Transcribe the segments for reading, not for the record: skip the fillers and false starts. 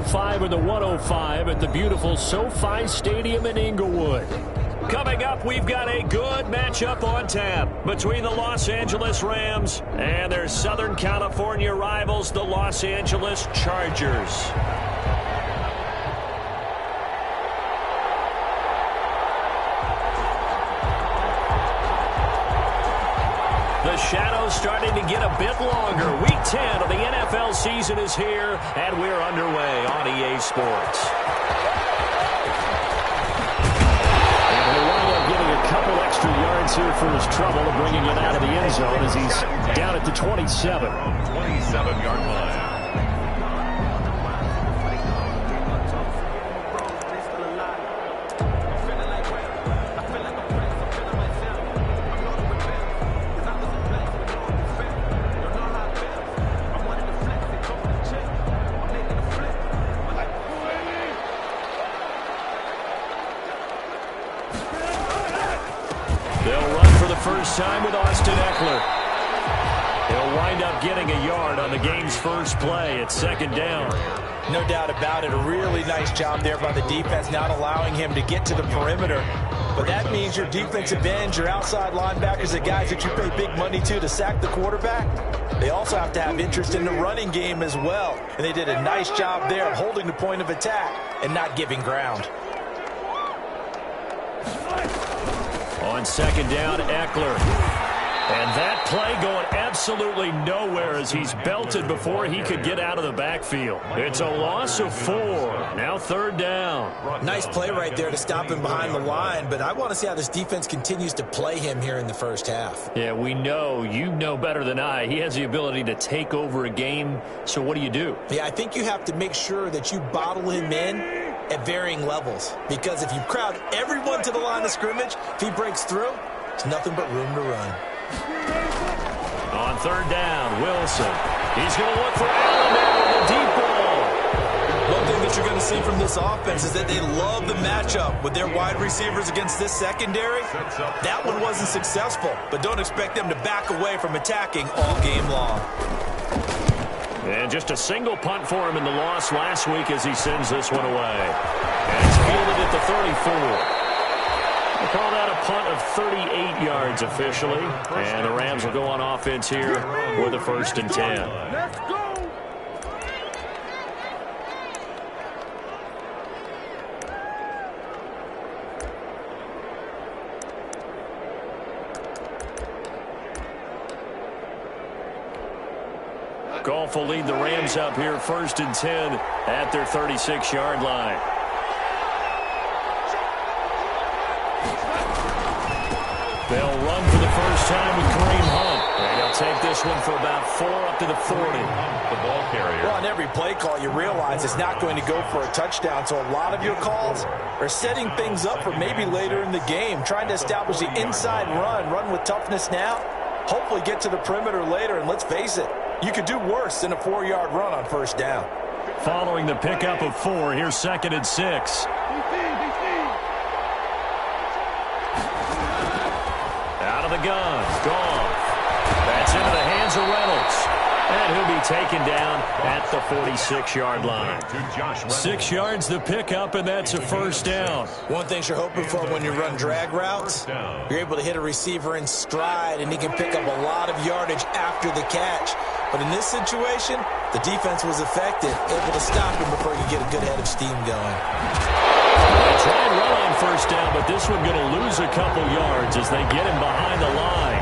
105 and the 105 at the beautiful SoFi Stadium in Inglewood. Coming up, we've got a good matchup on tap between the Los Angeles Rams and their Southern California rivals, the Los Angeles Chargers. The shadow's starting to get a bit longer. Week 10 of the NFL season is here, and we're underway on EA Sports. And he'll wind up getting a couple extra yards here for his trouble of bringing it out of the end zone as he's down at the 27. 27-yard line. First time with Austin Eckler. He'll wind up getting a yard on the game's first play at second down. No doubt about it. A really nice job there by the defense, not allowing him to get to the perimeter. But that means your defensive ends, your outside linebackers, the guys that you pay big money to sack the quarterback, they also have to have interest in the running game as well. And they did a nice job there of holding the point of attack and not giving ground. On second down, Eckler. And that play going absolutely nowhere as he's belted before he could get out of the backfield. It's a loss of 4. Now third down. Nice play right there to stop him behind the line, but I want to see how this defense continues to play him here in the first half. Yeah, we know. You know better than I. He has the ability to take over a game. So what do? Yeah, I think you have to make sure that you bottle him in at varying levels, because if you crowd everyone to the line of scrimmage, if he breaks through, it's nothing but room to run. On third down, Wilson. He's going to look for Allen with a deep ball. One thing that you're going to see from this offense is that they love the matchup with their wide receivers against this secondary. That one wasn't successful, but don't expect them to back away from attacking all game long. And just a single punt for him in the loss last week as he sends this one away. And it's fielded at the 34. They call that a punt of 38 yards officially. And the Rams will go on offense here with a 1st and 10. Let's go! Goff will lead the Rams up here 1st and 10 at their 36-yard line. They'll run for the first time with Kareem Hunt. And he'll take this one for about 4 up to the 40. The ball carrier. Well, on every play call, you realize it's not going to go for a touchdown. So a lot of your calls are setting things up for maybe later in the game, trying to establish the inside run with toughness now, hopefully get to the perimeter later. And let's face it, you could do worse than a 4-yard run on first down. Following the pickup of 4, here's 2nd and 6. Out of the gun, Goff. That's into the hands of Reynolds. And he'll be taken down at the 46-yard line. 6 yards the pickup, and that's a 1st down. One thing you're hoping for when you run drag routes, you're able to hit a receiver in stride, and he can pick up a lot of yardage after the catch. But in this situation, the defense was effective, able to stop him before he could get a good head of steam going. They try and run on first down, but this one going to lose a couple yards as they get him behind the line.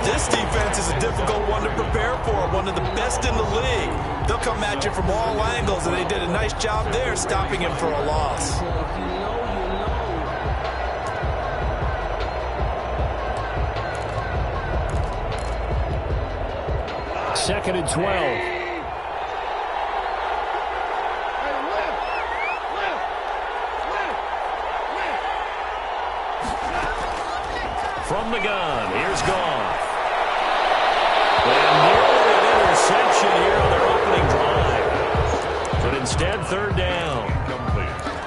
This defense is a difficult one to prepare for, one of the best in the league. They'll come at you from all angles, and they did a nice job there stopping him for a loss. Second and 12. From the gun, here's Goff. And nearly an interception here on their opening drive. But instead, third down.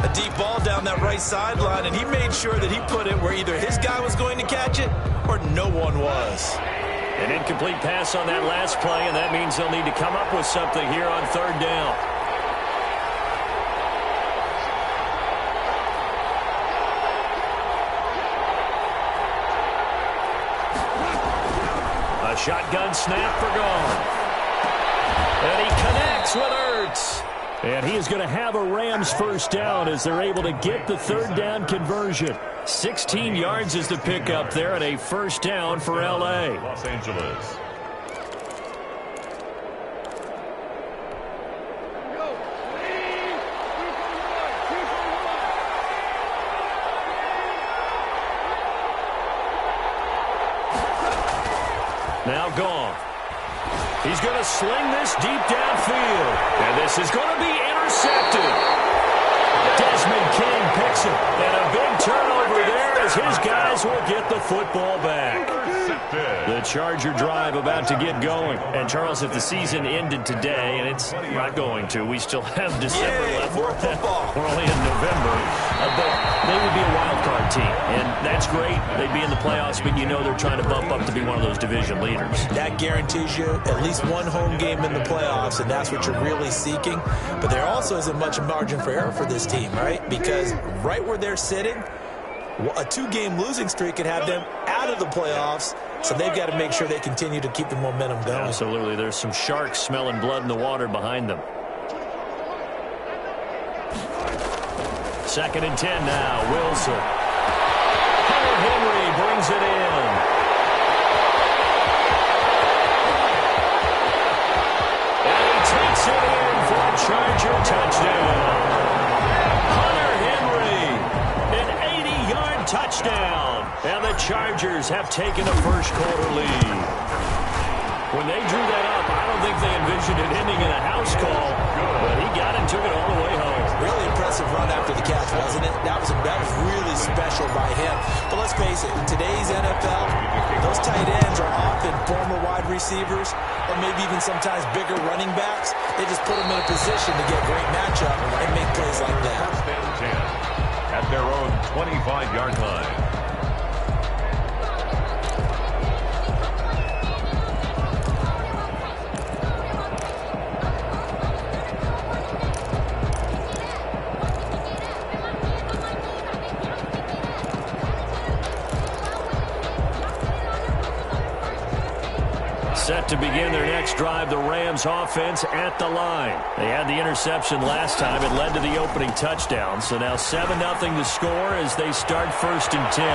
A deep ball down that right sideline, and he made sure that he put it where either his guy was going to catch it or no one was. An incomplete pass on that last play, and that means they'll need to come up with something here on third down. Shotgun snap for gone. And he connects with Ertz. And he is going to have a Rams first down as they're able to get the third down conversion. 16 yards is the pickup there and a first down for L.A. Los Angeles. Now gone. He's going to sling this deep downfield. And this is going to be intercepted. Desmond King picks it. And a big turnover there as his guys will get the football back. The Charger drive about to get going. And, Charles, if the season ended today, and it's not going to, we still have December left. More football. We're only in November. But they would be a wild card team. And that's great. They'd be in the playoffs, but you know they're trying to bump up to be one of those division leaders. That guarantees you at least one home game in the playoffs, and that's what you're really seeking. But there also isn't much margin for error for this team, right? Because right where they're sitting, a two-game losing streak could have them out of the playoffs, so they've got to make sure they continue to keep the momentum going. Absolutely. There's some sharks smelling blood in the water behind them. 2nd and 10 now. Wilson. Hunter Henry brings it in. And he takes it in for a Charger touchdown. Hunter Henry, an 80-yard touchdown. And the Chargers have taken a first-quarter lead. When they drew that up, I don't think they envisioned it ending in a house call. But he got and took it all the way home. Really impressive run after the catch, wasn't it? That was really special by him. But let's face it, in today's NFL, those tight ends are often former wide receivers or maybe even sometimes bigger running backs. They just put them in a position to get a great matchup and make plays like that. First and 10 at their own 25-yard line. Set to begin their next drive, the Rams offense at the line. They had the interception last time. It led to the opening touchdown. So now 7-0 the score as they start 1st and 10.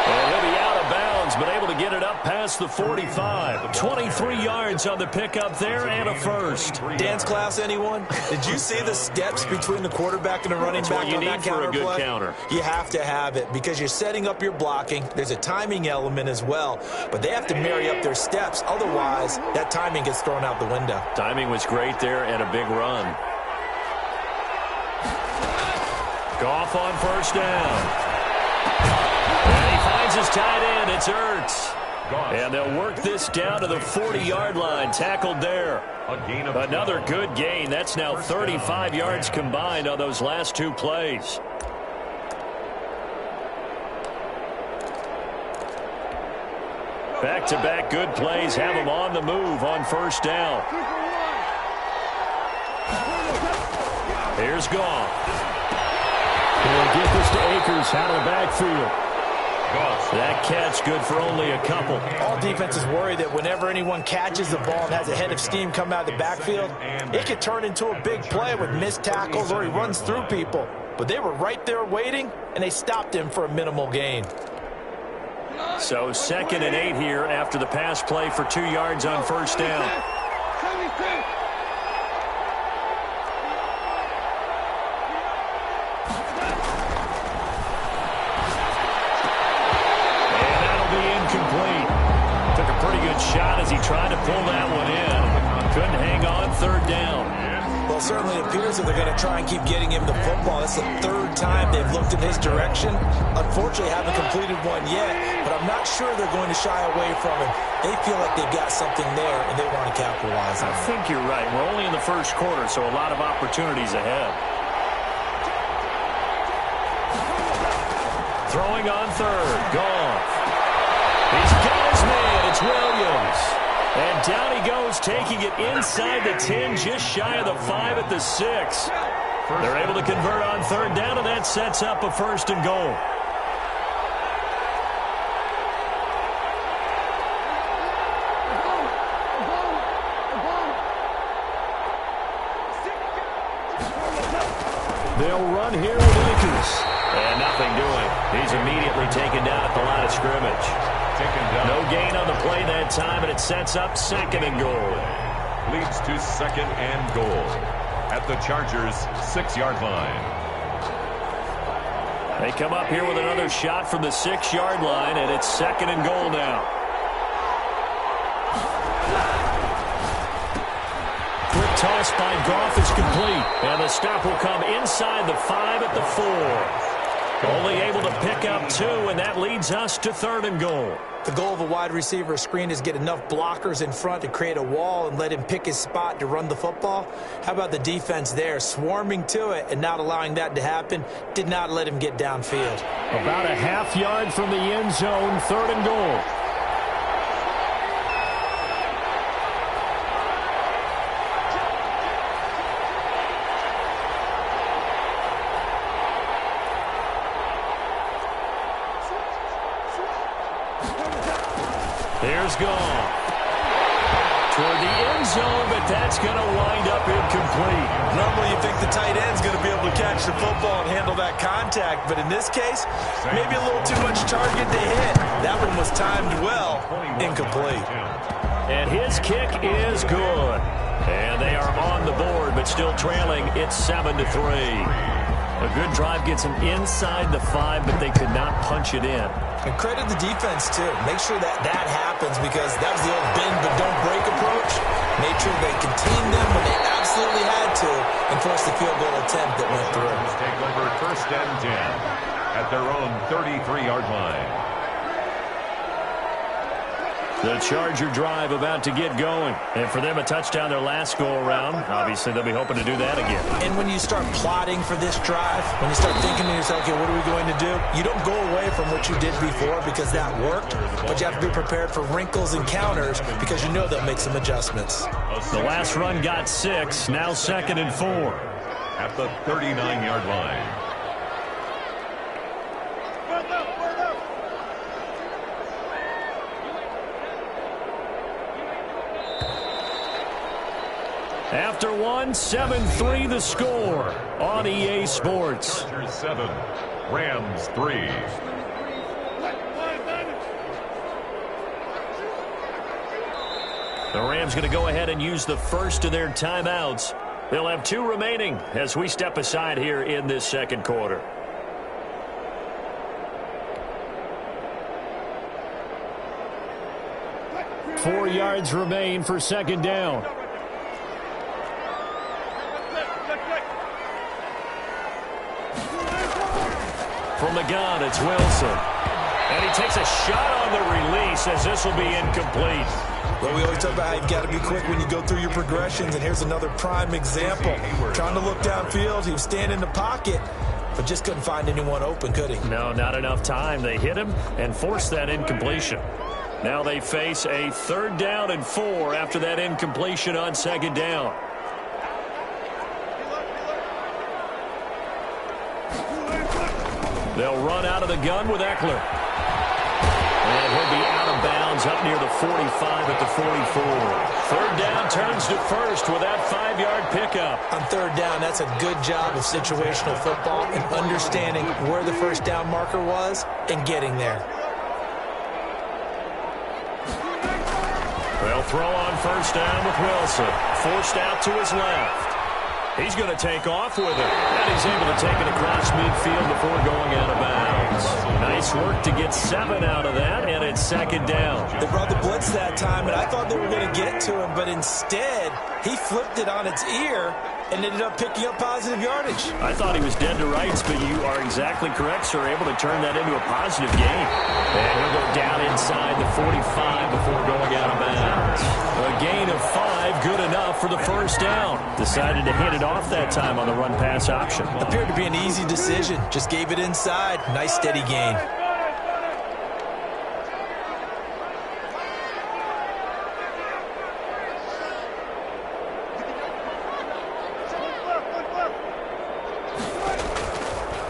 And he'll be out of bounds, but able to get it up past the 45. 23 yards on the pickup there and a first. Dance class, anyone? Did you see the steps between the quarterback and the running back on that counter play? For a good counter. You have to have it because you're setting up your blocking. There's a timing element as well, but they have to marry up their steps. Otherwise, that timing gets thrown out the window. Timing was great there and a big run. Goff on first down. And he finds his tight end. It's Ertz. And they'll work this down to the 40-yard line. Tackled there. Another good gain. That's now 35 yards combined on those last two plays. Back-to-back good plays have them on the move on first down. Here's Goff. He'll get this to Akers out of the backfield. That catch good for only a couple. All defenses worry that whenever anyone catches the ball and has a head of steam come out of the backfield, it could turn into a big play with missed tackles or he runs through people. But they were right there waiting, and they stopped him for a minimal gain. So 2nd and 8 here after the pass play for 2 yards on first down. Shot as he tried to pull that one in. Couldn't hang on, 3rd down. Well, certainly it appears that they're going to try and keep getting him the football. It's the 3rd time they've looked in his direction. Unfortunately, haven't completed one yet, but I'm not sure they're going to shy away from him. They feel like they've got something there, and they want to capitalize on it. I think you're right. We're only in the first quarter, so a lot of opportunities ahead. Throwing on 3rd. Goff. He's got his man. It's Williams. And down he goes, taking it inside the 10, just shy of the 5 at the 6. They're able to convert on 3rd down, and that sets up a 1st and goal. They'll run here with Akers. And nothing doing. He's immediately taken down at the line of scrimmage. Taken down. No gain on the play that time, and it sets up 2nd and goal. Leads to 2nd and goal at the Chargers' 6-yard line. They come up here with another shot from the 6-yard line, and it's 2nd and goal now. Quick toss by Goff is complete, and the stop will come inside the 5 at the 4. Only able to pick up 2, and that leads us to 3rd and goal. The goal of a wide receiver screen is get enough blockers in front to create a wall and let him pick his spot to run the football. How about the defense there, swarming to it and not allowing that to happen? Did not let him get downfield. About a half yard from the end zone, 3rd and goal. Here's Goff. Toward the end zone, but that's going to wind up incomplete. Normally you think the tight end's going to be able to catch the football and handle that contact, but in this case, maybe a little too much target to hit. That one was timed well. Incomplete. And his kick is good. And they are on the board, but still trailing. It's 7-3. A good drive gets them inside the 5, but they could not punch it in. And credit the defense, too. Make sure that happens because that was the old bend but don't break approach. Made sure they contained them when they absolutely had to and forced the field goal attempt that went through. Take over 1st and 10 at their own 33-yard line. The Charger drive about to get going. And for them, a touchdown their last go-around. Obviously, they'll be hoping to do that again. And when you start plotting for this drive, when you start thinking to yourself, okay, what are we going to do? You don't go away from what you did before because that worked, but you have to be prepared for wrinkles and counters because you know they'll make some adjustments. The last run got 6, now 2nd and 4. At the 39-yard line. After 1, 7-3 the score on EA Sports. Chargers 7, Rams 3. The Rams going to go ahead and use the first of their timeouts. They'll have 2 remaining as we step aside here in this 2nd quarter. Four yards remain for 2nd down. From the gun, it's Wilson. And he takes a shot on the release as this will be incomplete. Well, we always talk about how you've got to be quick when you go through your progressions, and here's another prime example. Trying to look downfield, he was standing in the pocket, but just couldn't find anyone open, could he? No, not enough time. They hit him and forced that incompletion. Now they face a 3rd down and 4 after that incompletion on 2nd down. They'll run out of the gun with Eckler. And he'll be out of bounds up near the 45 at the 44. 3rd down turns to 1st with that 5-yard pickup. On 3rd down, that's a good job of situational football and understanding where the 1st down marker was and getting there. They'll throw on 1st down with Wilson. Forced out to his left. He's going to take off with it. And he's able to take it across midfield before going out of bounds. Nice work to get 7 out of that, and it's 2nd down. They brought the blitz that time, and I thought they were going to get to him, but instead, he flipped it on its ear and ended up picking up positive yardage. I thought he was dead to rights, but you are exactly correct, sir. Able to turn that into a positive gain. And he'll go down inside the 45 before going out of bounds. A gain of 5, good enough for the 1st down. Decided to hit it off that time on the run-pass option. Appeared to be an easy decision. Just gave it inside. Nice steady gain.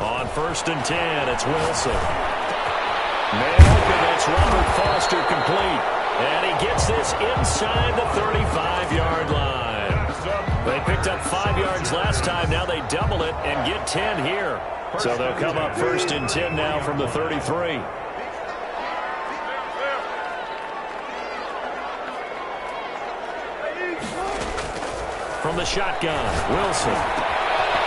On 1st and 10, it's Wilson. Man open, that's Robert Foster complete. And he gets this inside the 35-yard line. They picked up 5 yards last time. Now they double it and get 10 here. So they'll come up 1st and 10 now from the 33. From the shotgun, Wilson.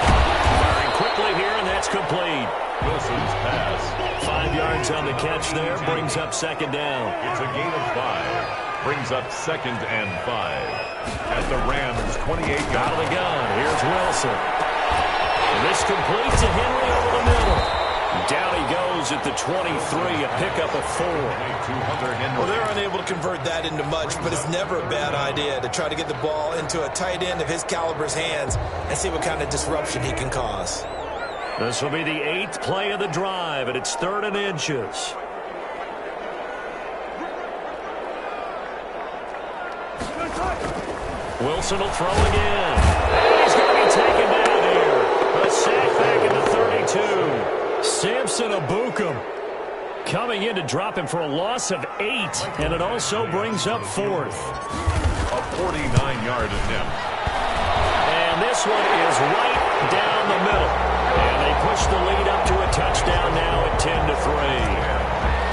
Firing quickly here, and that's complete. Wilson's pass. 5 yards on the catch there, brings up 2nd down. It's a gain of 5. Brings up 2nd and 5. At the Rams' 28 Out of the gun, here's Wilson. And this complete to Henry over the middle. Down he goes at the 23, a pickup of 4. Well, they're unable to convert that into much, but it's never a bad idea to try to get the ball into a tight end of his caliber's hands and see what kind of disruption he can cause. This will be the 8th play of the drive, and it's 3rd and inches. Wilson will throw again. And he's going to be taken down here. A sack back at the 32. Samson Abukum coming in to drop him for a loss of 8, and it also brings up 4th. A 49-yard attempt. And this one is right down the middle. And they push the lead up to a touchdown now at 10-3.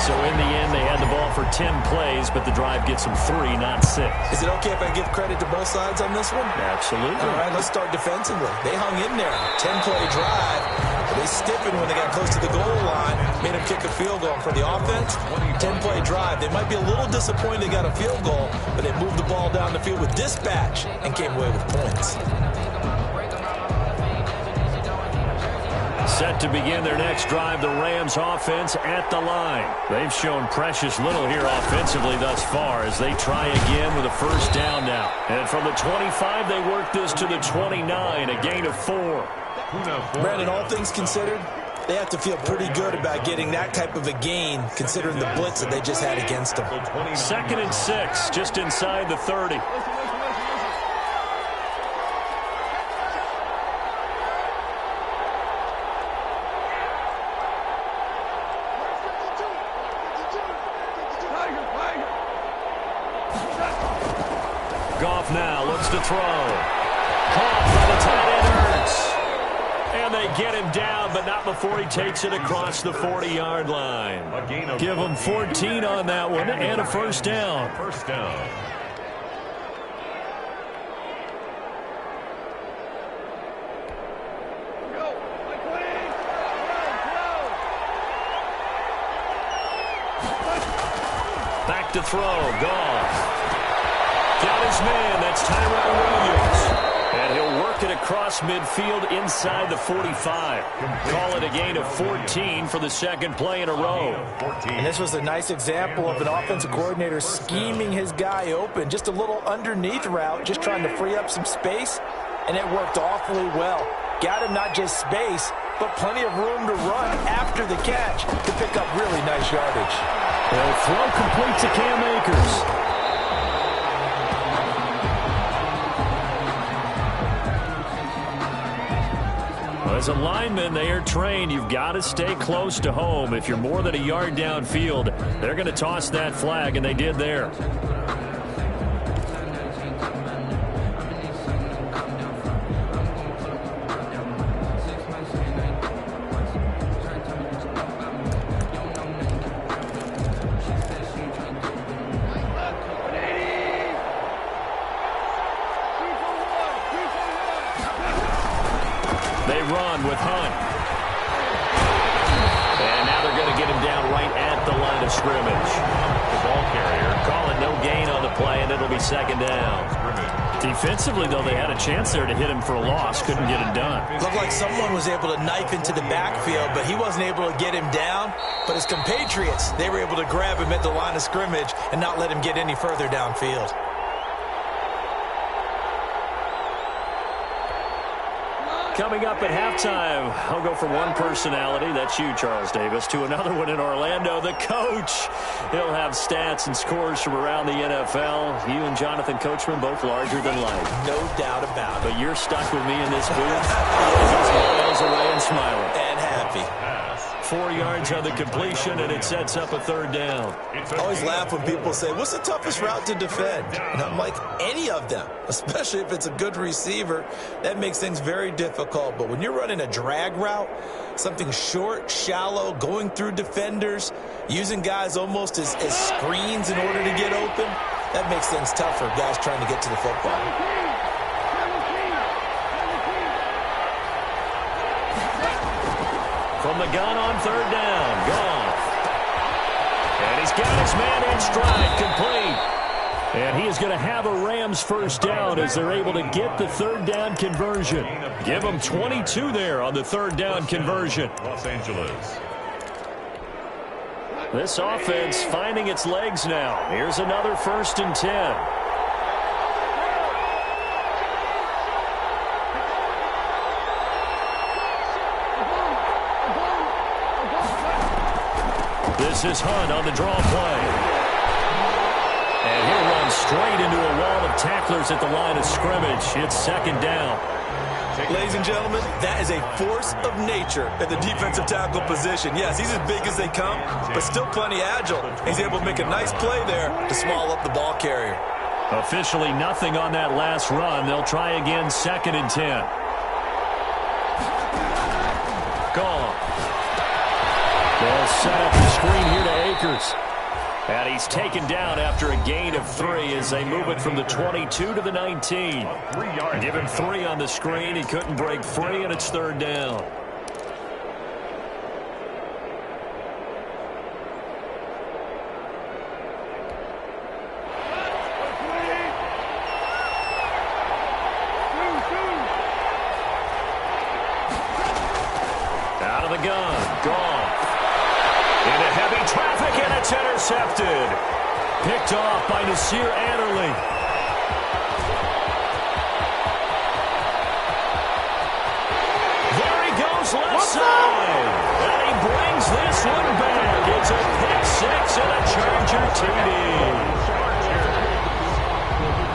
So in the end, they had the ball for 10 plays, but the drive gets them 3, not 6. Is it okay if I give credit to both sides on this one? Absolutely. All right, let's start defensively. They hung in there. 10-play drive. But they stiffened when they got close to the goal line, made them kick a field goal. For the offense, 10-play drive. They might be a little disappointed they got a field goal, but they moved the ball down the field with dispatch and came away with points. Set to begin their next drive, the Rams offense at the line. They've shown precious little here offensively thus far as they try again with a 1st down now. And from the 25, they work this to the 29, a gain of 4. Brandon, all things considered, they have to feel pretty good about getting that type of a gain considering the blitz that they just had against them. 2nd and 6, just inside the 30. Goff now looks to throw. Caught by the tight end, Hurts. And they get him down, but not before he takes it across the 40-yard line. Give him 14 on that one and a 1st down. First down. Back to throw. Goff. Got his man. That's Tyrell Williams. And he'll work it across midfield inside the 45. Call it a gain of 14 for the 2nd play in a row. And this was a nice example of an offensive coordinator scheming his guy open. Just a little underneath route, just trying to free up some space. And it worked awfully well. Got him not just space, but plenty of room to run after the catch to pick up really nice yardage. They'll throw complete to Cam Akers. As a lineman, they are trained. You've got to stay close to home. If you're more than a yard downfield, they're going to toss that flag, and they did there. They run with Hunt. And now they're going to get him down right at the line of scrimmage. The ball carrier calling no gain on the play, and it'll be 2nd down. Defensively, though, they had a chance there to hit him for a loss. Couldn't get it done. Looked like someone was able to knife into the backfield, but he wasn't able to get him down. But his compatriots, they were able to grab him at the line of scrimmage and not let him get any further downfield. Coming up at halftime, I'll go from one personality, that's you, Charles Davis, to another one in Orlando, the coach. He'll have stats and scores from around the NFL. You and Jonathan Coachman, both larger than life. No doubt about it. But you're stuck with me in this booth. He's miles away and smiling. And happy. 4 yards on the completion, and it sets up a 3rd down. I always laugh when people say, what's the toughest route to defend? And I'm like, any of them, especially if it's a good receiver. That makes things very difficult. But when you're running a drag route, something short, shallow, going through defenders, using guys almost as screens in order to get open, that makes things tougher, guys trying to get to the football. From the gun on 3rd down, Goff. And he's got his man in stride, complete. And he is going to have a Rams 1st down as they're able to get the 3rd down conversion. Give them 22 there on the 3rd down conversion. Los Angeles. This offense finding its legs now. Here's another 1st and 10. This is Hunt on the draw play. And he'll run straight into a wall of tacklers at the line of scrimmage. It's 2nd down. Ladies and gentlemen, that is a force of nature at the defensive tackle position. Yes, he's as big as they come, but still plenty agile. He's able to make a nice play there to small up the ball carrier. Officially nothing on that last run. They'll try again, 2nd and 10. Gone. They'll set up the screen here to Akers. And he's taken down after a gain of 3 as they move it from the 22 to the 19. Give him 3 on the screen. He couldn't break free, and it's 3rd down. Out of the gun. Gone. Into heavy traffic, and it's intercepted. Picked off by Nasir Adderley. There he goes, left side. And he brings this one back. It's a pick 6 and a Charger TD.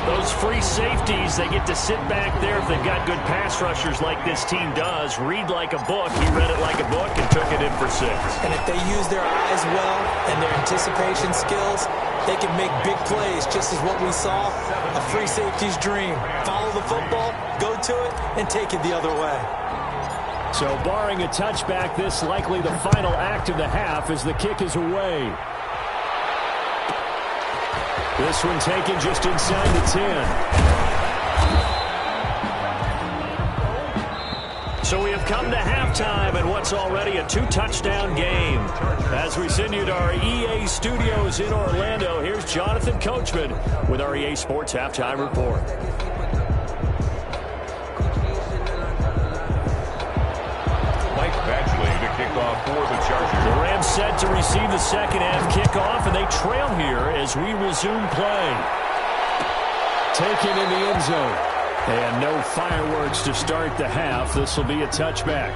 Those free safeties, they get to sit back there if they've got good pass rushers like this team does. Read like a book. He read it like a book and took it in for 6. And if they use their eyes well and their anticipation skills, they can make big plays, just as what we saw, a free safety's dream. Follow the football, go to it, and take it the other way. So barring a touchback, this likely the final act of the half as the kick is away. This one taken just inside the 10. So we have come to halftime in what's already a 2-touchdown game. As we send you to our EA studios in Orlando, here's Jonathan Coachman with our EA Sports Halftime Report. Kickoff for the Chargers. The Rams set to receive the second half kickoff, and they trail here as we resume play. Taken in the end zone. And no fireworks to start the half. This will be a touchback.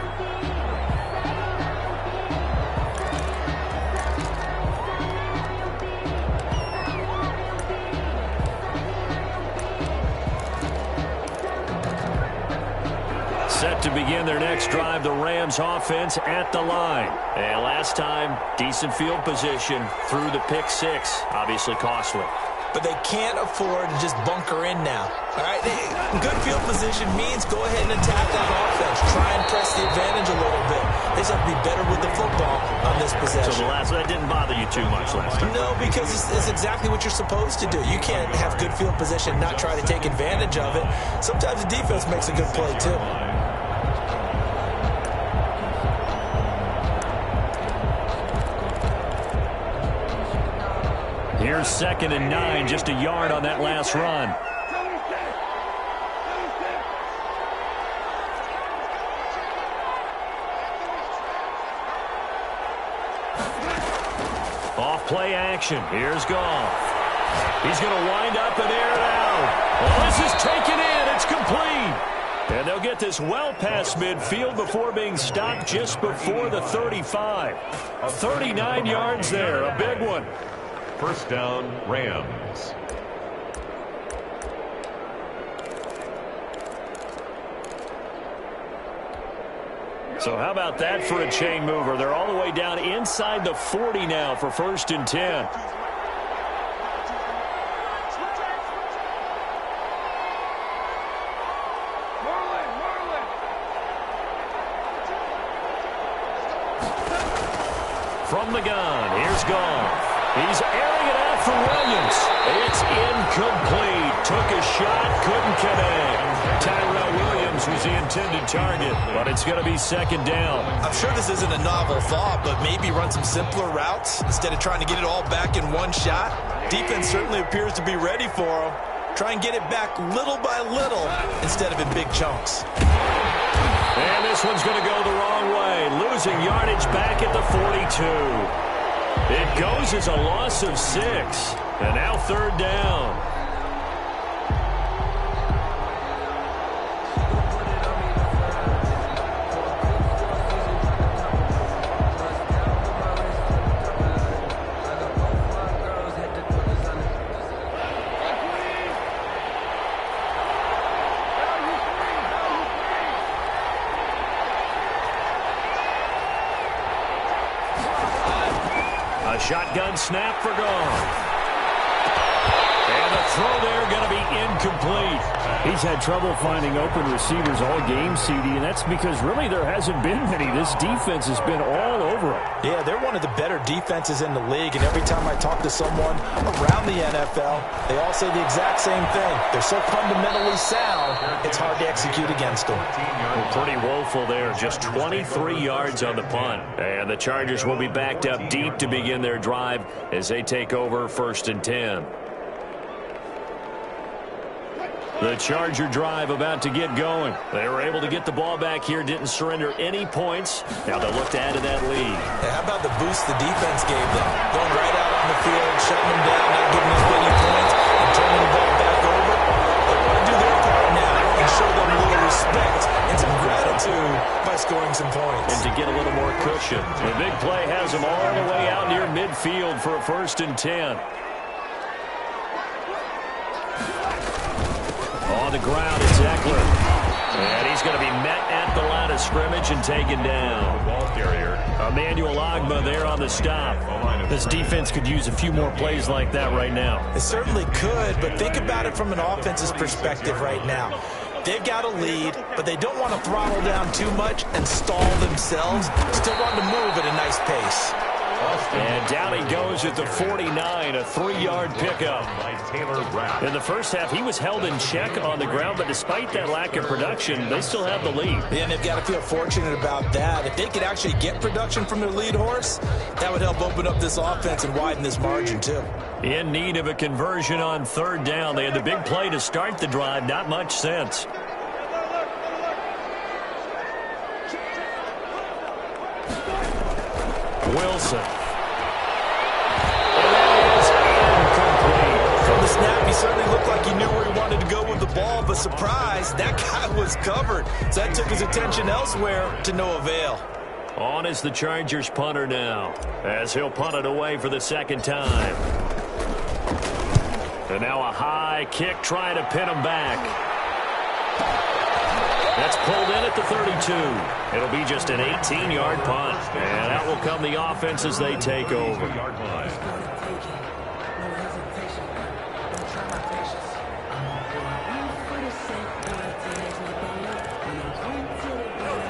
Set to begin their next drive, the Rams offense at the line. And last time, decent field position through the pick 6. Obviously costly. But they can't afford to just bunker in now. All right, good field position means go ahead and attack that offense. Try and press the advantage a little bit. They just have to be better with the football on this possession. So that didn't bother you too much last time? No, because it's exactly what you're supposed to do. You can't have good field position and not try to take advantage of it. Sometimes the defense makes a good play, too. Here's 2nd and 9, just a yard on that last run. Off play action. Here's Goff. He's going to wind up and air it out. Well, this is taken in. It's complete. And they'll get this well past midfield before being stopped just before the 35. 39 yards there. A big one. 1st down, Rams. So how about that for a chain mover? They're all the way down inside the 40 now for 1st and 10. From the gun, here's Goff. He's airing it out for Williams. It's incomplete. Took a shot, couldn't connect. Tyrell Williams was the intended target, but it's going to be 2nd down. I'm sure this isn't a novel thought, but maybe run some simpler routes instead of trying to get it all back in one shot. Defense certainly appears to be ready for him. Try and get it back little by little instead of in big chunks. And this one's going to go the wrong way, losing yardage back at the 42. It goes as a loss of 6, and now 3rd down. A shotgun snap for Goff. And the throw there going to be incomplete. He's had trouble finding open receivers all game, CD, and that's because really there hasn't been many. This defense has been all over him. Yeah, they're one of the better defenses in the league, and every time I talk to someone around the NFL, they all say the exact same thing. They're so fundamentally sound, it's hard to execute against them. Well, pretty woeful there. Just 23 yards on the punt. And the Chargers will be backed up deep to begin their drive as they take over 1st and 10. The Charger drive about to get going. They were able to get the ball back here, didn't surrender any points. Now they'll look to add to that lead. Yeah, how about the boost the defense gave them? Going right out on the field, shutting them down, not giving us many points, and turning the ball back over. They want to do their part now and show them a little respect and some gratitude by scoring some points. And to get a little more cushion. The big play has them all the way out near midfield for a 1st and 10. On the ground, it's Eckler. And he's going to be met at the line of scrimmage and taken down. Ball carrier. Emmanuel Ogbah there on the stop. This defense could use a few more plays like that right now. It certainly could, but think about it from an offense's perspective right now. They've got a lead, but they don't want to throttle down too much and stall themselves. Still want to move at a nice pace. And down he goes at the 49, a 3-yard pickup. In the first half, he was held in check on the ground, but despite that lack of production, they still have the lead. Yeah, and they've got to feel fortunate about that. If they could actually get production from their lead horse, that would help open up this offense and widen this margin, too. In need of a conversion on 3rd down. They had the big play to start the drive, not much sense. Wilson. And that is incomplete. From the snap, he certainly looked like he knew where he wanted to go with the ball, but surprise, that guy was covered. So that took his attention elsewhere to no avail. On is the Chargers punter now, as he'll punt it away for the 2nd time. And now a high kick trying to pin him back. That's pulled in at the 32. It'll be just an 18-yard punt. And out will come the offense as they take over.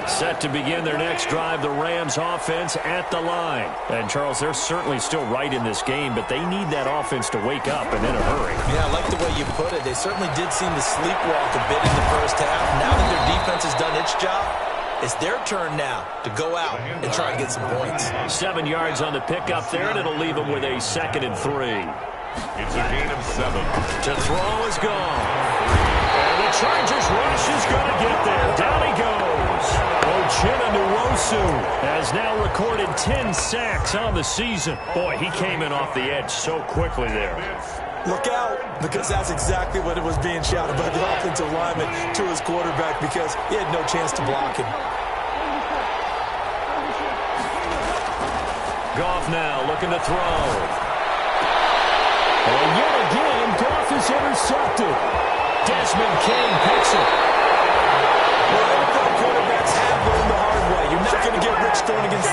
Set to begin their next drive, the Rams offense at the line. And, Charles, they're certainly still right in this game, but they need that offense to wake up and in a hurry. Yeah, I like the way you put it. They certainly did seem to sleepwalk a bit in the first half. Now that their defense has done its job, it's their turn now to go out and try and get some points. 7 yards on the pickup there, and it'll leave them with a 2nd and 3. It's a gain of 7. To throw is gone. And the Chargers rush is going to get there. Down he goes. Uchenna Nwosu has now recorded 10 sacks on the season. Boy, he came in off the edge so quickly there. Look out, because that's exactly what it was being shouted by the offensive lineman to his quarterback, because he had no chance to block him. Goff now looking to throw. And yet again, Goff is intercepted. Desmond King picks it. Well, NFL quarterbacks have learned the hard way. You're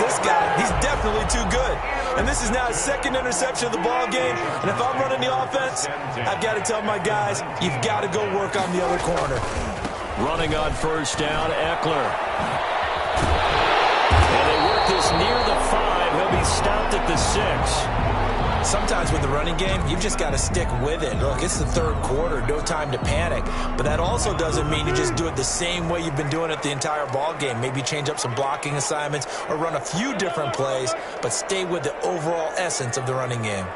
this guy. He's definitely too good. And this is now his second interception of the ball game. And if I'm running the offense, I've got to tell my guys, you've got to go work on the other corner. Running on first down, Eckler. And they work this near the 5. He'll be stopped at the 6. Sometimes with the running game, you've just got to stick with it. Look, it's the third quarter, no time to panic. But that also doesn't mean you just do it the same way you've been doing it the entire ball game. Maybe change up some blocking assignments or run a few different plays, but stay with the overall essence of the running game.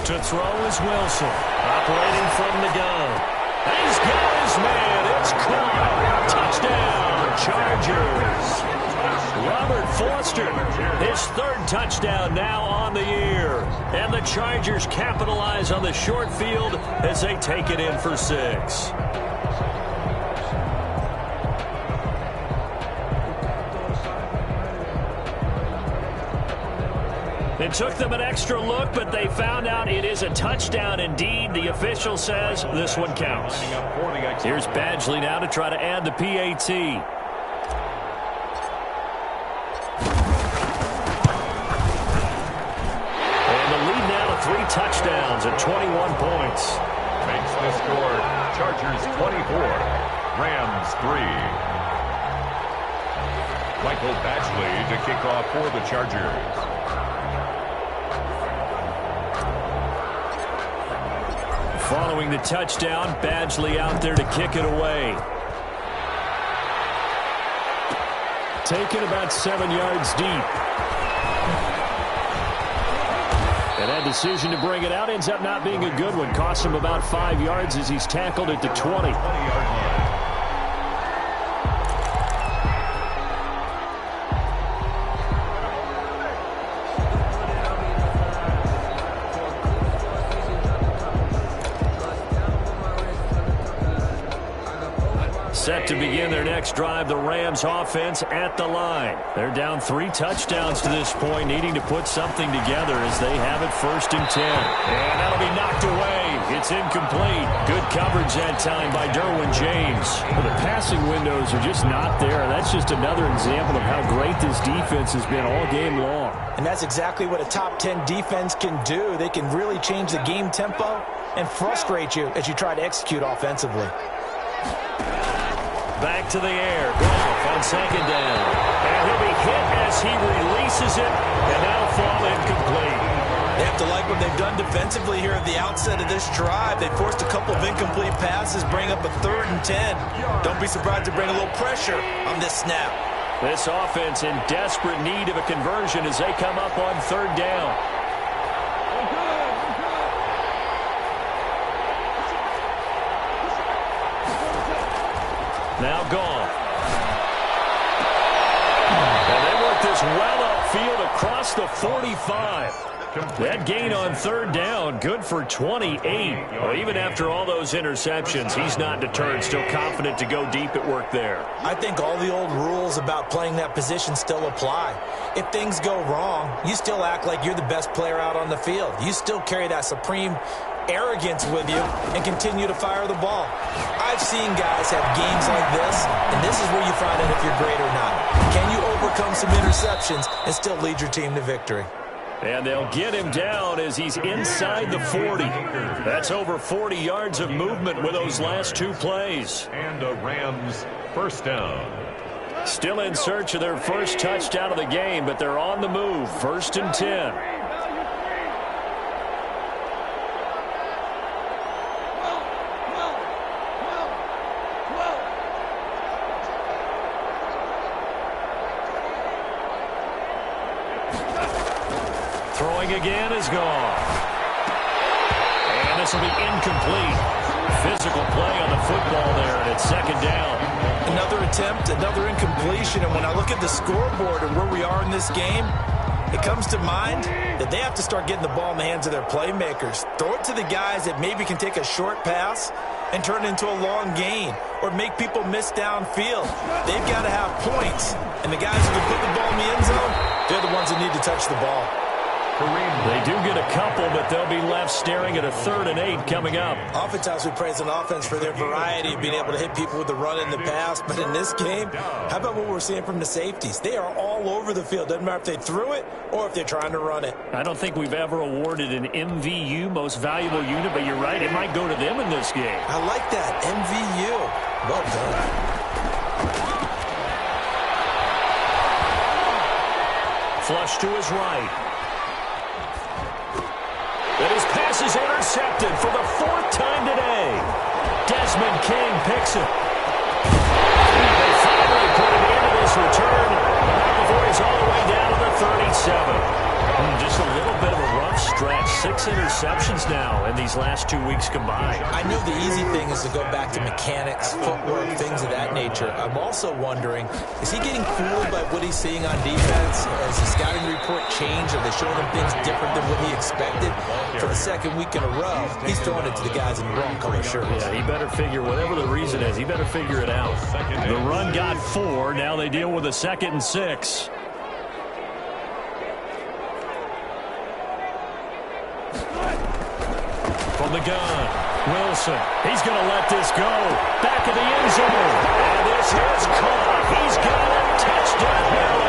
To throw is Wilson, operating from the gun. He's got his man. It's caught. Touchdown, Chargers. Robert Foster, his third touchdown now on the year. And the Chargers capitalize on the short field as they take it in for 6. It took them an extra look, but they found out it is a touchdown indeed. The official says this one counts. Here's Badgley now to try to add the PAT. And the lead now to 3 touchdowns at 21 points. Makes the score Chargers 24, Rams 3. Michael Badgley to kick off for the Chargers. Following the touchdown, Badgley out there to kick it away. Taken about 7 yards deep. And that decision to bring it out ends up not being a good one. Costs him about 5 yards as he's tackled at the 20. Set to begin their next drive, the Rams offense at the line. They're down 3 touchdowns to this point, needing to put something together as they have it 1st and 10. And that'll be knocked away. It's incomplete. Good coverage that time by Derwin James. Well, the passing windows are just not there. That's just another example of how great this defense has been all game long. And that's exactly what a top 10 defense can do. They can really change the game tempo and frustrate you as you try to execute offensively. Back to the air. Goff on 2nd down. And he'll be hit as he releases it. And that'll fall incomplete. They have to like what they've done defensively here at the outset of this drive. They forced a couple of incomplete passes, bring up a 3rd and 10. Don't be surprised to bring a little pressure on this snap. This offense in desperate need of a conversion as they come up on 3rd down. Now Goff. And they work this well upfield across the 45. That gain on 3rd down, good for 28. Well, even after all those interceptions, he's not deterred, still confident to go deep at work there. I think all the old rules about playing that position still apply. If things go wrong, you still act like you're the best player out on the field. You still carry that supreme arrogance with you and continue to fire the ball. I've seen guys have games like this, and this is where you find out if you're great or not. Can you overcome some interceptions and still lead your team to victory? And they'll get him down as he's inside the 40. That's over 40 yards of movement with those last 2 plays. And a Rams 1st down. Still in search of their first touchdown of the game, but they're on the move. 1st and 10. Throwing again is gone. And this will be incomplete. Physical play on the football there, and it's 2nd down. Another attempt, another incompletion, and when I look at the scoreboard and where we are in this game, it comes to mind that they have to start getting the ball in the hands of their playmakers. Throw it to the guys that maybe can take a short pass and turn it into a long gain or make people miss downfield. They've got to have points. And the guys who can put the ball in the end zone, they're the ones that need to touch the ball. They do get a couple, but they'll be left staring at a 3rd and 8 coming up. Oftentimes we praise an offense for their variety of being able to hit people with the run in the pass. But in this game, how about what we're seeing from the safeties? They are all over the field. Doesn't matter if they threw it or if they're trying to run it. I don't think we've ever awarded an MVU, most valuable unit, but you're right, it might go to them in this game. I like that, MVU. Well done. Flush to his right. And his pass is intercepted for the 4th time today. Desmond King picks it. They finally put him into this return before he's all the way down to the 37. Just a little bit of a rough stretch. 6 interceptions now in these last 2 weeks combined. I know the easy thing is to go back to mechanics, footwork, things of that nature. I'm also wondering, is he getting fooled by what he's seeing on defense? Has the scouting report changed? Are they showing him things different than what he expected? For the 2nd week in a row, he's throwing it to the guys in the wrong color shirts. Yeah, he better figure, whatever the reason is, he better figure it out. The run got 4. Now they deal with a 2nd and 6. From the gun, Wilson. He's going to let this go. Back of the end zone. And this is caught. He's got a touchdown.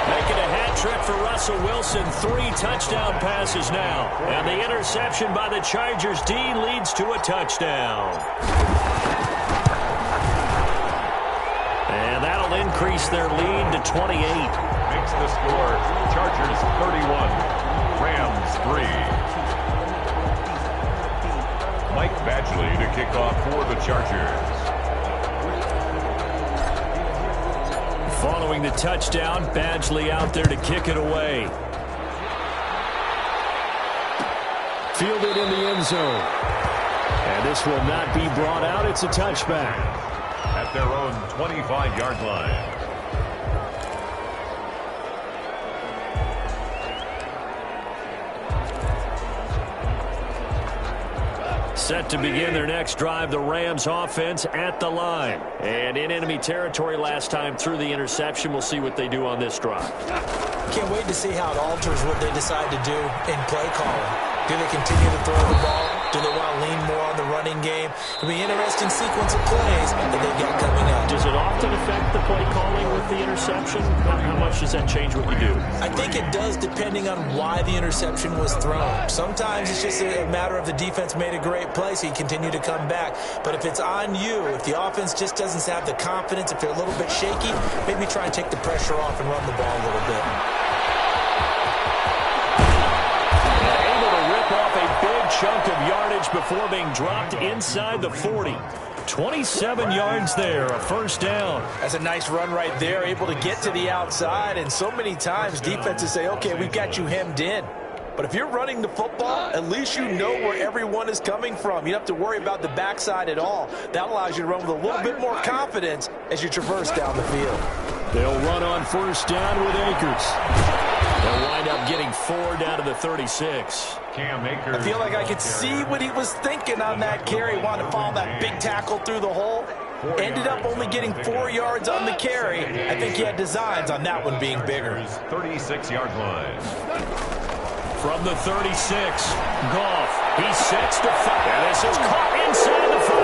Making a hat trick for Russell Wilson. 3 touchdown passes now. And the interception by the Chargers D leads to a touchdown. And that'll increase their lead to 28. Makes the score Chargers 31, Rams 3. Mike Badgley to kick off for the Chargers. Following the touchdown, Badgley out there to kick it away. Fielded in the end zone. And this will not be brought out. It's a touchback. At their own 25-yard line. Set to begin their next drive, the Rams offense at the line. And in enemy territory last time through the interception. We'll see what they do on this drive. Can't wait to see how it alters what they decide to do in play calling. Do they continue to throw the ball? Do they want to lean more on the running game? It'll be an interesting sequence of plays that they've got coming up. Does it often affect the play calling with the interception? How much does that change what you do? I think it does depending on why the interception was thrown. Sometimes it's just a matter of the defense made a great play, so you continue to come back. But if it's on you, if the offense just doesn't have the confidence, if they're a little bit shaky, maybe try and take the pressure off and run the ball a little bit. Chunk of yardage before being dropped inside the 40. 27 yards there, a 1st down. That's a nice run right there, able to get to the outside. And so many times defenses say, okay, we've got you hemmed in. But if you're running the football, at least you know where everyone is coming from. You don't have to worry about the backside at all. That allows you to run with a little bit more confidence as you traverse down the field. They'll run on 1st down with Akers. They'll wind up getting 4 down to the 36. Cam Akers. I feel like I could see what he was thinking on that carry. Wanted to follow that big tackle through the hole. Ended up only getting 4 yards on the carry. I think he had designs on that one being bigger. 36-yard line. From the 36, Goff. He sets the 5. And this is caught inside the 5.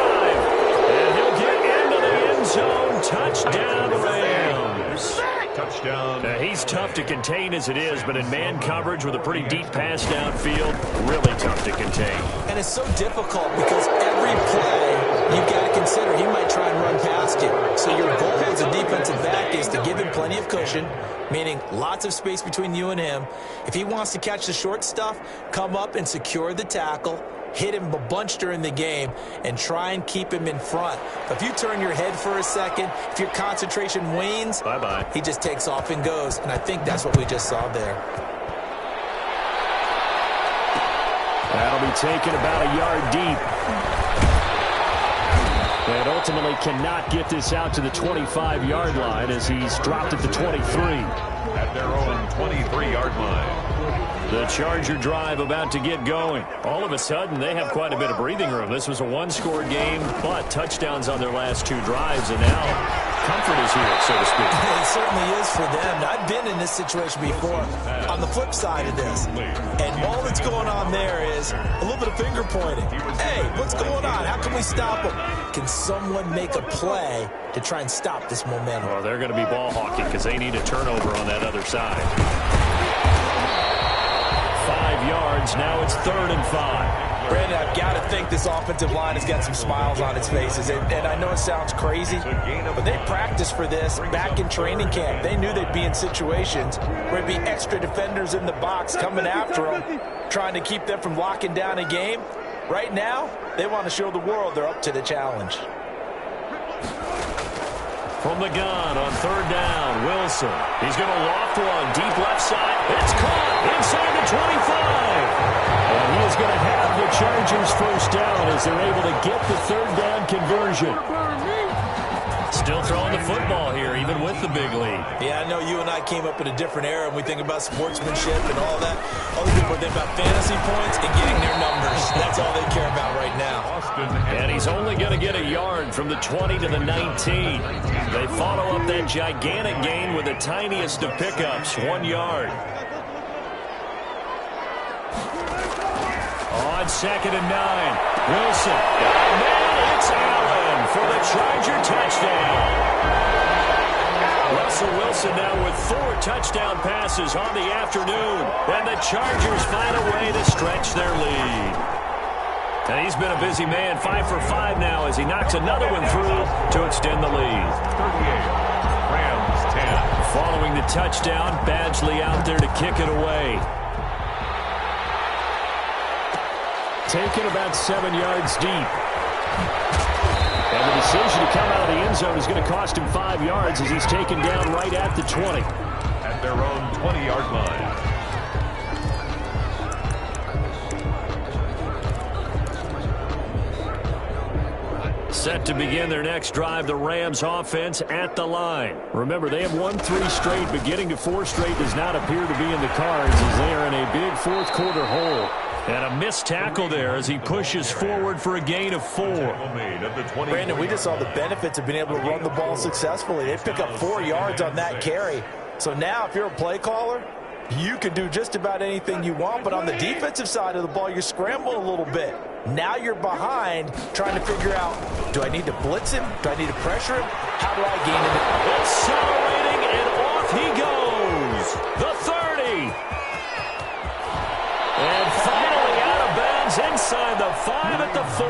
And he'll get into the end zone. Touchdown, Rams. Touchdown. He's tough to contain as it is, but in man coverage with a pretty deep pass downfield, really tough to contain. And it's so difficult because every play you've got to consider he might try and run past you. So your goal as a defensive back is to give him plenty of cushion, meaning lots of space between you and him. If he wants to catch the short stuff, come up and secure the tackle, hit him a bunch during the game, and try and keep him in front. But if you turn your head for a second, if your concentration wanes, bye-bye. He just takes off and goes. And I think that's what we just saw there. That'll be taken about a yard deep. And ultimately cannot get this out to the 25-yard line as he's dropped at the 23. At their own 23-yard line. The Charger drive about to get going. All of a sudden, they have quite a bit of breathing room. This was a one-score game, but touchdowns on their last 2 drives, and now comfort is here, so to speak. It certainly is for them. I've been in this situation before on the flip side of this. And all that's going on there is a little bit of finger pointing. Hey, what's going on? How can we stop them? Can someone make a play to try and stop this momentum? Well, they're going to be ball hawking because they need a turnover on that other side. 5 yards. Now it's 3rd and 5. Brandon, I've got to think this offensive line has got some smiles on its faces. And I know it sounds crazy, but they practiced for this back in training camp. They knew they'd be in situations where there'd be extra defenders in the box coming after them, trying to keep them from locking down a game. Right now, they want to show the world they're up to the challenge. From the gun on 3rd down, Wilson. He's going to loft one deep left side. It's caught inside the 25. And he is going to have the Chargers first down as they're able to get the 3rd down conversion. Still throwing the football here, even with the big lead. Yeah, I know you and I came up in a different era, and we think about sportsmanship and all that. Other people think about fantasy points and getting their numbers. That's all they care about right now. And he's only going to get a yard from the 20 to the 19. They follow up that gigantic gain with the tiniest of pickups, 1 yard. On 2nd and 9, Wilson. And then it's Allen for the Charger touchdown. Russell Wilson now with 4 touchdown passes on the afternoon. And the Chargers find a way to stretch their lead. And he's been a busy man, 5 for 5 now as he knocks another one through to extend the lead. 38, Rams 10. Following the touchdown, Badgley out there to kick it away. Taken about 7 yards deep. And the decision to come out of the end zone is going to cost him 5 yards as he's taken down right at the 20. At their own 20-yard line. Set to begin their next drive, the Rams offense at the line. Remember, they have won 3 straight, but getting to 4 straight does not appear to be in the cards as they are in a big 4th quarter hole. And a missed tackle there as he pushes forward for a gain of 4. Brandon, we just saw the benefits of being able to run the ball successfully. They pick up 4 yards on that carry. So now if you're a play caller, you can do just about anything you want. But on the defensive side of the ball, you're scrambling a little bit. Now you're behind trying to figure out, do I need to blitz him? Do I need to pressure him? How do I gain him? Accelerating, and off he goes. The 30. And finally out of bounds inside the 5 at the 4.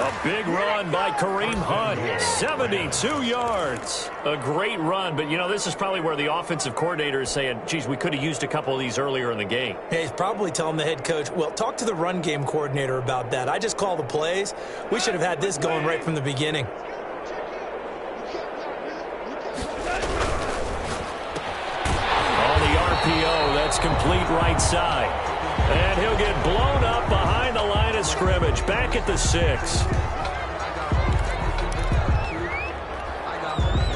A big run by Kareem Hunt, 72 yards. A great run, but, you know, this is probably where the offensive coordinator is saying, geez, we could have used a couple of these earlier in the game. Hey, he's probably telling the head coach, well, talk to the run game coordinator about that. I just call the plays. We should have had this going right from the beginning. On the RPO, that's complete right side. And he'll get blown up behind the line of scrimmage, back at the 6.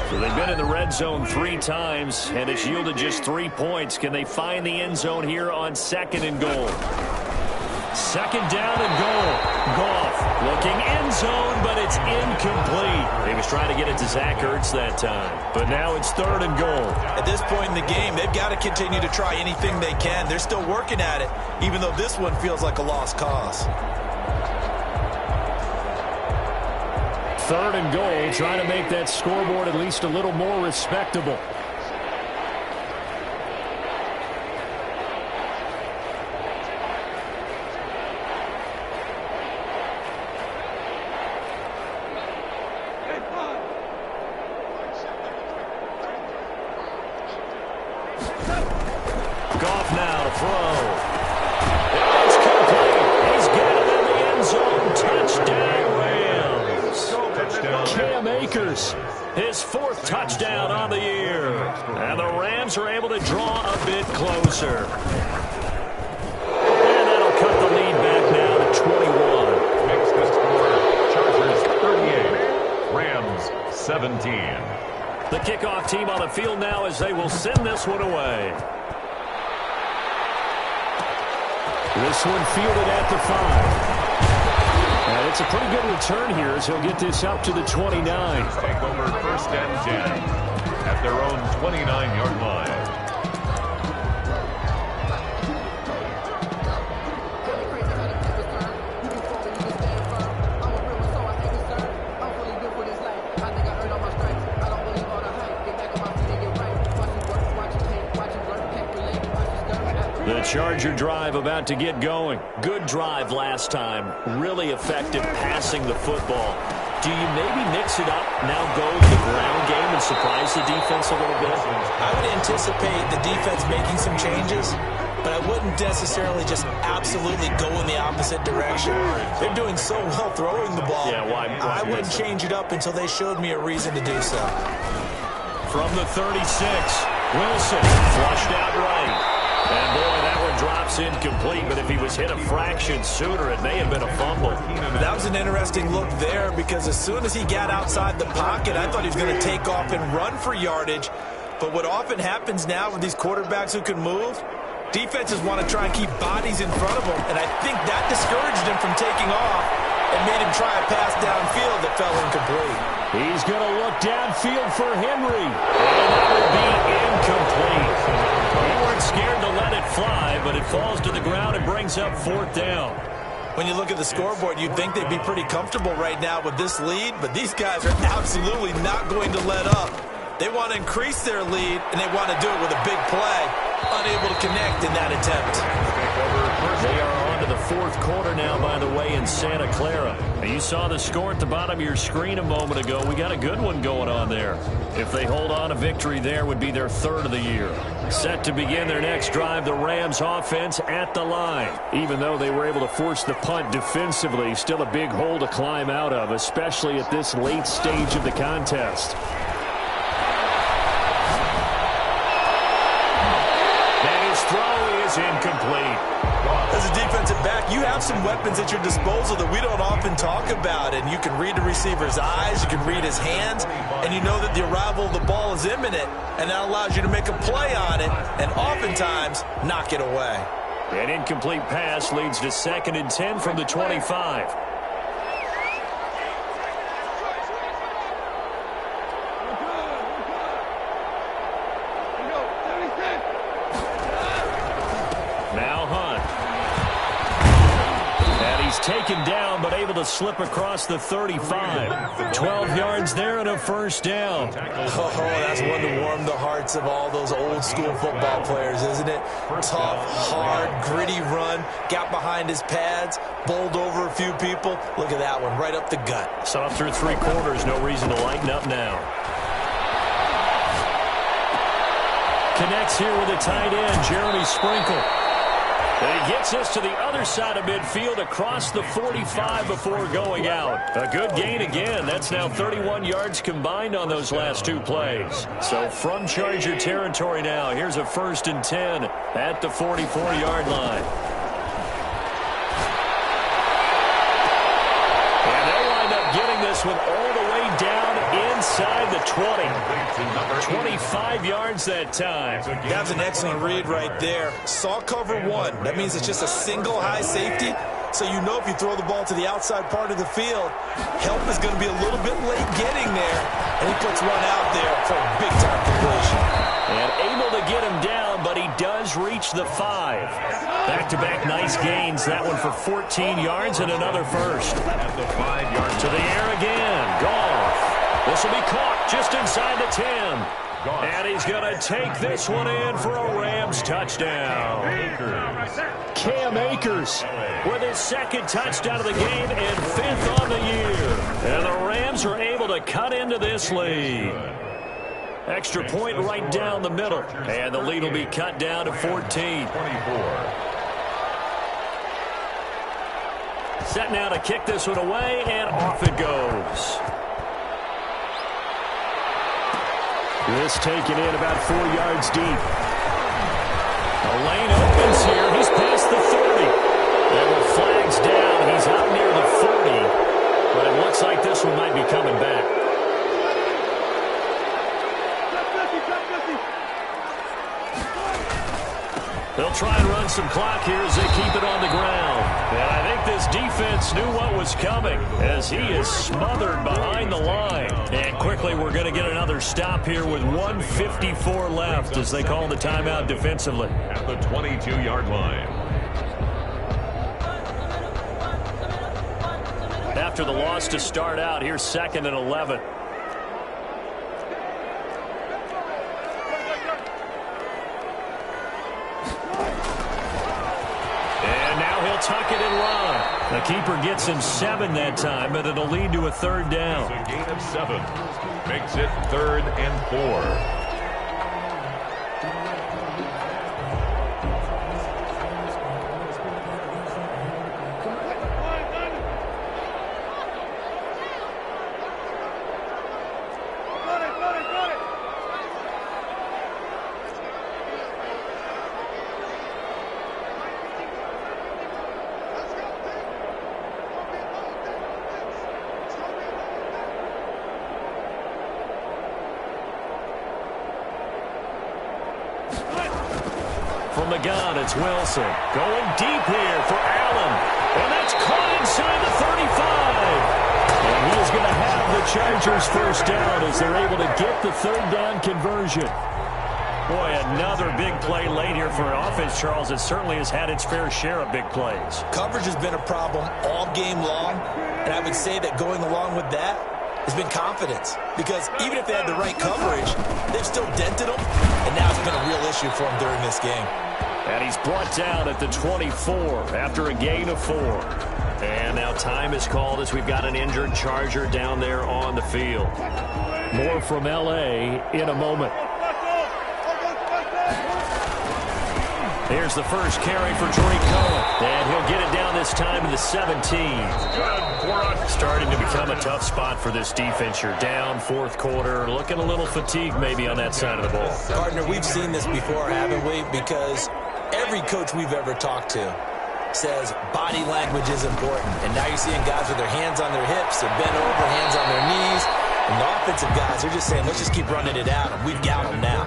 So they've been in the red zone 3 times, and it's yielded just 3 points. Can they find the end zone here on 2nd and goal? 2nd down and goal. Goff looking end zone, but it's incomplete. He was trying to get it to Zach Ertz that time, but now it's 3rd and goal. At this point in the game, they've got to continue to try anything they can. They're still working at it, even though this one feels like a lost cause. 3rd and goal, trying to make that scoreboard at least a little more respectable. Goff now to throw. It's complete. He's got it in the end zone. Touchdown, Rams. Cam Akers, his 4th touchdown on the year. And the Rams are able to draw a bit closer. And that'll cut the lead back now to 21. Makes the score Chargers 38, Rams 17. The kickoff team on the field now as they will send this one away. This one fielded at the 5. And it's a pretty good return here as he'll get this up to the 29. Take over 1st and 10 at their own 29-yard line. The Charger drive about to get going. Good drive last time. Really effective passing the football. Do you maybe mix it up, now go to the ground game and surprise the defense a little bit? I would anticipate the defense making some changes, but I wouldn't necessarily just absolutely go in the opposite direction. They're doing so well throwing the ball. Yeah, why I wouldn't change it up until they showed me a reason to do so. From the 36, Wilson flushed out right. And, boy, that one drops incomplete, but if he was hit a fraction sooner, it may have been a fumble. That was an interesting look there because as soon as he got outside the pocket, I thought he was going to take off and run for yardage. But what often happens now with these quarterbacks who can move, defenses want to try and keep bodies in front of them, and I think that discouraged him from taking off and made him try a pass downfield that fell incomplete. He's going to look downfield for Henry. And that will be incomplete. They weren't scared to let it fly, but it falls to the ground and brings up 4th down. When you look at the scoreboard, you'd think they'd be pretty comfortable right now with this lead, but these guys are absolutely not going to let up. They want to increase their lead, and they want to do it with a big play. Unable to connect in that attempt. They are on to the 4th quarter now, by the way, in Santa Clara. You saw the score at the bottom of your screen a moment ago. We got a good one going on there. If they hold on, a victory there would be their 3rd of the year. Set to begin their next drive, the Rams offense at the line. Even though they were able to force the punt defensively, still a big hole to climb out of, especially at this late stage of the contest. Incomplete. As a defensive back, you have some weapons at your disposal that we don't often talk about, and you can read the receiver's eyes, you can read his hands, and you know that the arrival of the ball is imminent, and that allows you to make a play on it and oftentimes knock it away. An incomplete pass leads to 2nd and 10 from the 25. Taken down, but able to slip across the 35. 12 yards there and a 1st down. Oh, that's one to warm the hearts of all those old-school football players, isn't it? Tough, hard, gritty run. Got behind his pads, bowled over a few people. Look at that one, right up the gut. Saw through 3 quarters, no reason to lighten up now. Connects here with a tight end, Jeremy Sprinkle. And he gets us to the other side of midfield across the 45 before going out. A good gain again. That's now 31 yards combined on those last 2 plays. So from Charger territory now, here's a 1st and 10 at the 44-yard line. And they'll wind up getting this one all the way down inside the 20. 25 yards that time. That's an excellent read right there. Saw cover 1. That means it's just a single high safety. So you know if you throw the ball to the outside part of the field, help is going to be a little bit late getting there. And he puts one out there for a big-time completion. And able to get him down, but he does reach the 5. Back-to-back nice gains. That one for 14 yards and another 1st. At the 5-yard to the air again. Goff. This will be caught just inside the 10. And he's going to take this one in for a Rams touchdown. Cam Akers with his 2nd touchdown of the game and 5th on the year. And the Rams are able to cut into this lead. Extra point right down the middle. And the lead will be cut down to 14. 24. Set now to kick this one away, and off it goes. This taken in about 4 yards deep. The lane opens here. He's past the 30. And with flags down, he's out near the 40. But it looks like this one might be coming back. They'll try and run some clock here as they keep it on the ground. And I think this defense knew what was coming as he is smothered behind the line. And quickly we're going to get another stop here with 1:54 left as they call the timeout defensively. At the 22-yard line. After the loss to start out, here's 2nd and 11. Tuck it and run. The keeper gets him 7 that time, but it'll lead to a 3rd down. It's a gain of 7. Makes it 3rd and 4. From the gun, it's Wilson. Going deep here for Allen. And that's caught inside the 35. And he is going to have the Chargers first down as they're able to get the 3rd down conversion. Boy, another big play late here for an offense, Charles, that certainly has had its fair share of big plays. Coverage has been a problem all game long, and I would say that going along with that has been confidence. Because even if they had the right coverage, they've still dented them, and now it's been a real issue for them during this game. And he's brought down at the 24 after a gain of 4. And now time is called as we've got an injured Charger down there on the field. More from L.A. in a moment. Here's the first carry for Drake Cohen. And he'll get it down this time to the 17. Starting to become a tough spot for this defense. You're down 4th quarter. Looking a little fatigued maybe on that side of the ball. Gardner, we've seen this before, haven't we? Because every coach we've ever talked to says body language is important. And now you're seeing guys with their hands on their hips, they're bent over, hands on their knees. And the offensive guys are just saying, let's just keep running it out. And we've got them now.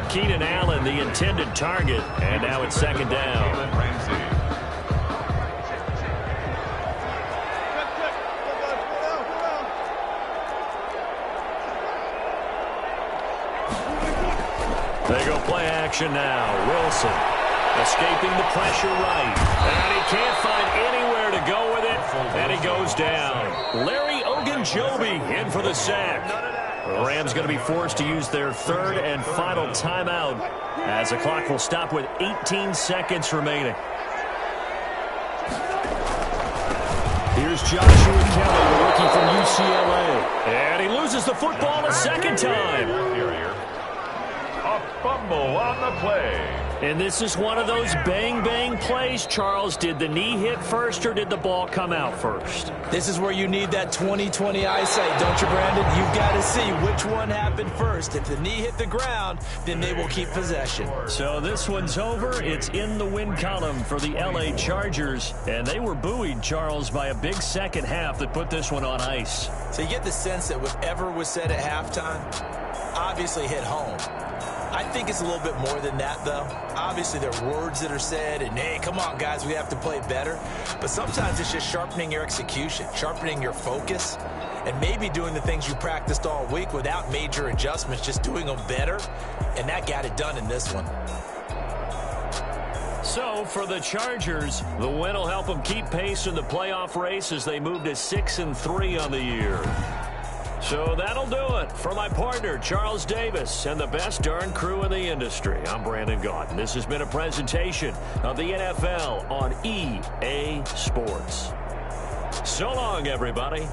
Keenan Allen, the intended target. And now it's 2nd down. They go play action now. Wilson escaping the pressure right. And he can't find anywhere to go with it. And he goes down. Larry Ogunjobi in for the sack. The Rams going to be forced to use their 3rd and final timeout as the clock will stop with 18 seconds remaining. Here's Joshua Kelly, the rookie from UCLA. And he loses the football a 2nd time. A fumble on the play. And this is one of those bang-bang plays, Charles. Did the knee hit first or did the ball come out first? This is where you need that 20/20 eyesight, don't you, Brandon? You've got to see which one happened first. If the knee hit the ground, then they will keep possession. So this one's over. It's in the win column for the L.A. Chargers. And they were buoyed, Charles, by a big second half that put this one on ice. So you get the sense that whatever was said at halftime obviously hit home. I think it's a little bit more than that, though. Obviously, there are words that are said, and, hey, come on, guys, we have to play better. But sometimes it's just sharpening your execution, sharpening your focus, and maybe doing the things you practiced all week without major adjustments, just doing them better, and that got it done in this one. So, for the Chargers, the win will help them keep pace in the playoff race as they move to 6-3 on the year. So that'll do it. For my partner, Charles Davis, and the best darn crew in the industry, I'm Brandon Gaudin. This has been a presentation of the NFL on EA Sports. So long, everybody.